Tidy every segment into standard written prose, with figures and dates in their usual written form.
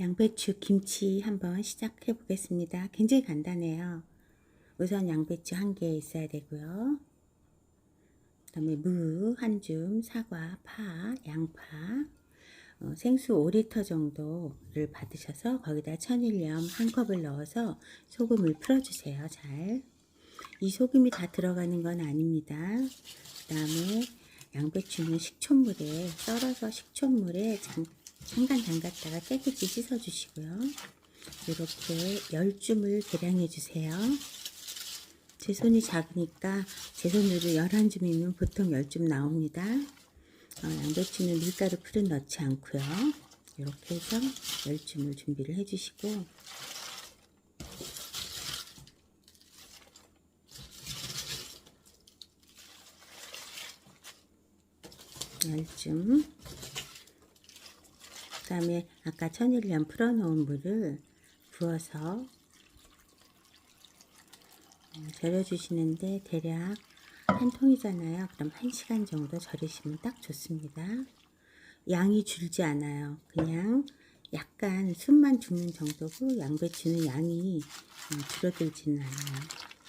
양배추 김치 한번 시작해 보겠습니다. 굉장히 간단해요. 우선 양배추 1개 있어야 되고요. 그 다음에 무 한 줌, 사과, 파, 양파, 생수 5리터 정도를 받으셔서 거기다 천일염 1컵을 넣어서 소금을 풀어주세요. 잘. 이 소금이 다 들어가는 건 아닙니다. 그 다음에 양배추는 식초물에 썰어서 식초물에 잠깐 담갔다가 깨끗이 씻어 주시고요. 이렇게 10줌을 계량해 주세요. 제 손이 작으니까 제 손으로 11줌이면 보통 10줌 나옵니다. 양배추는 밀가루 풀은 넣지 않고요. 이렇게 해서 10줌을 준비를 해 주시고, 그 다음에 아까 천일염 풀어놓은 물을 부어서 절여주시는데, 대략 한 통이잖아요. 그럼 1시간 정도 절이시면 딱 좋습니다. 양이 줄지 않아요. 그냥 약간 숨만 죽는 정도고, 양배추는 양이 줄어들지는 않아요.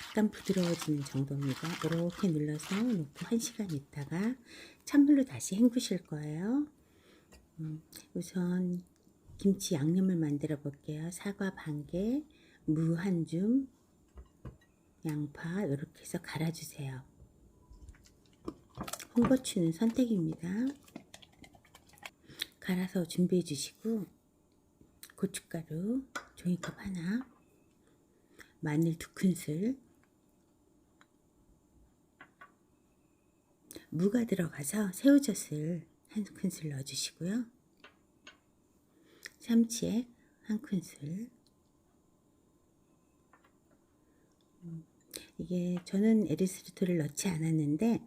약간 부드러워지는 정도입니다. 이렇게 눌러서 놓고 1시간 있다가 찬물로 다시 헹구실 거예요. 우선 김치 양념을 만들어 볼게요. 사과 1개, 무 1줌, 양파 이렇게 해서 갈아주세요. 홍고추는 선택입니다. 갈아서 준비해 주시고, 고춧가루 종이컵 하나, 마늘 2큰술, 무가 들어가서 새우젓을 1큰술 넣어주시고요. 참치액 1큰술. 이게 저는 에리스리토를 넣지 않았는데,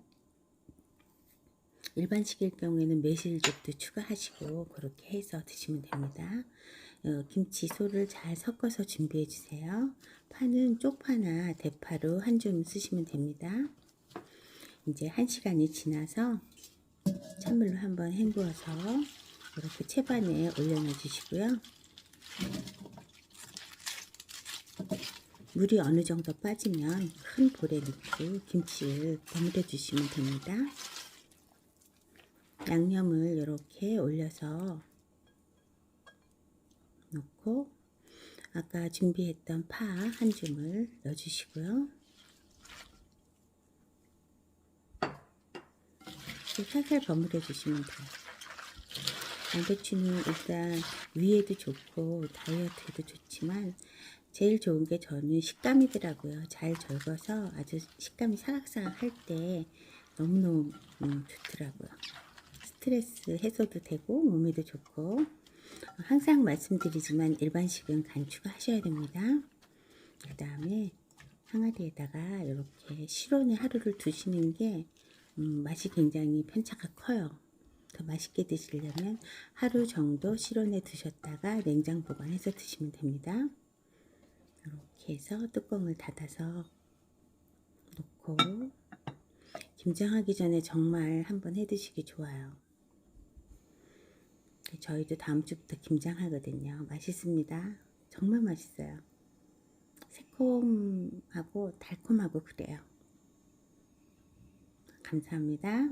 일반식일 경우에는 매실즙도 추가하시고 그렇게 해서 드시면 됩니다. 김치 소를 잘 섞어서 준비해 주세요. 파는 쪽파나 대파로 1줌 쓰시면 됩니다. 이제 1시간이 지나서 찬물로 한번 헹구어서 이렇게 채반에 올려놔 주시고요. 물이 어느 정도 빠지면 큰 볼에 넣고 김치를 버무려 주시면 됩니다. 양념을 이렇게 올려서 넣고, 아까 준비했던 파 1줌을 넣어주시고요. 살살 버무려 주시면 돼요. 양배추는 일단 위에도 좋고 다이어트에도 좋지만 제일 좋은 게 저는 식감이더라고요. 잘 절거서 아주 식감이 사각사각 할 때 너무너무 좋더라고요. 스트레스 해소도 되고 몸에도 좋고. 항상 말씀드리지만 일반식은 간 추가하셔야 됩니다. 그 다음에 항아리에다가 이렇게 실온에 하루를 두시는 게 맛이 굉장히 편차가 커요. 더 맛있게 드시려면 하루 정도 실온에 두셨다가 냉장 보관해서 드시면 됩니다. 이렇게 해서 뚜껑을 닫아서 놓고, 김장하기 전에 정말 한번 해 드시기 좋아요. 저희도 다음 주부터 김장하거든요. 맛있습니다. 정말 맛있어요. 새콤하고 달콤하고 그래요. 감사합니다.